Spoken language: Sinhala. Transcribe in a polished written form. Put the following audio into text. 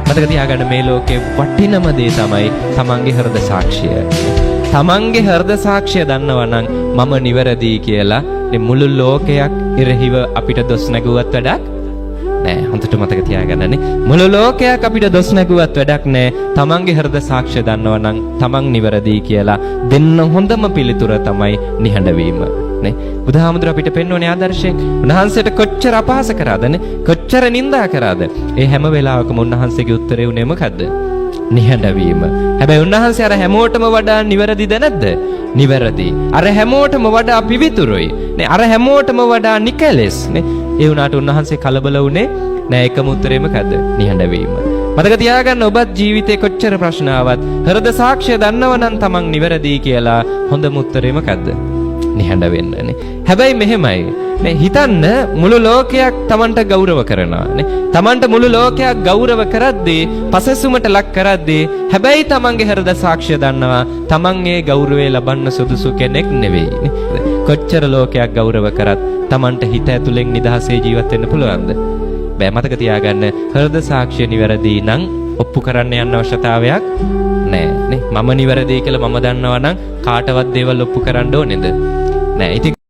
මතක තියාගන්න මේ ලෝකේ වටිනම දේ තමයි තමන්ගේ හෘද සාක්ෂිය. තමන්ගේ හෘද සාක්ෂිය දන්නවා නම් මම නිවැරදි කියලා මේ මුළු ලෝකයක් ඉරහිව අපිට දොස් නැගුවත් වැඩක් නෑ. හොඳට මතක තියාගන්නනේ. මුළු ලෝකයක් අපිට දොස් නැගුවත් වැඩක් නෑ. තමන්ගේ හෘද සාක්ෂිය දන්නවා නම් තමන් නිවැරදි කියලා දෙන්න හොඳම පිළිතුර තමයි නිහඬ වීම. නේ බුදුහාමුදුර අපිට පෙන්වන්නේ ආදර්ශයෙන්. උන්වහන්සේට කොච්චර අපහාස කරාදනේ, කොච්චර නිඳා කරාද. ඒ හැම වෙලාවකම උන්වහන්සේගේ උත්තරේ උනේ මොකද්ද? නිහඬ වීම. හැබැයි උන්වහන්සේ අර හැමෝටම වඩා නිවැරදිද නැද්ද? නිවැරදි. අර හැමෝටම වඩා පිවිතුරුයි. නේ අර හැමෝටම වඩා නිකලෙස්. නේ ඒ වුණාට උන්වහන්සේ කලබල වුණේ නෑ. එකම උත්තරේ මොකද්ද? නිහඬ වීම. මතක තියාගන්න ඔබත් ජීවිතේ කොච්චර ප්‍රශ්න ආවත් හෘද සාක්ෂිය දන්නව නම් තමන් නිවැරදි කියලා හොඳම උත්තරේ මොකද්ද? නිහඬ වෙන්නනේ. හැබැයි මෙහෙමයි. නේ හිතන්න මුළු ලෝකයක් තමන්ට ගෞරව කරනවා. නේ තමන්ට මුළු ලෝකයක් ගෞරව කරද්දී, පසසුමට ලක් කරද්දී, හැබැයි තමන්ගේ හෘද සාක්ෂිය දන්නවා තමන් ඒ ගෞරවය ලබන්න සුදුසු කෙනෙක් නෙවෙයි. නේ කොච්චර ලෝකයක් ගෞරව කරත් තමන්ට හිත ඇතුලෙන් නිදහසේ ජීවත් වෙන්න පුළුවන්ද? බෑ. මතක තියාගන්න හෘද සාක්ෂිය නිවැරදි නම් ඔප්පු කරන්න යන්න අවශ්‍යතාවයක් නෑ. නේ මම නිවැරදි කියලා මම දන්නවා නම් කාටවත් දේවල් ඔප්පු කරන්න ඕනේද? නෑ. ඉතින්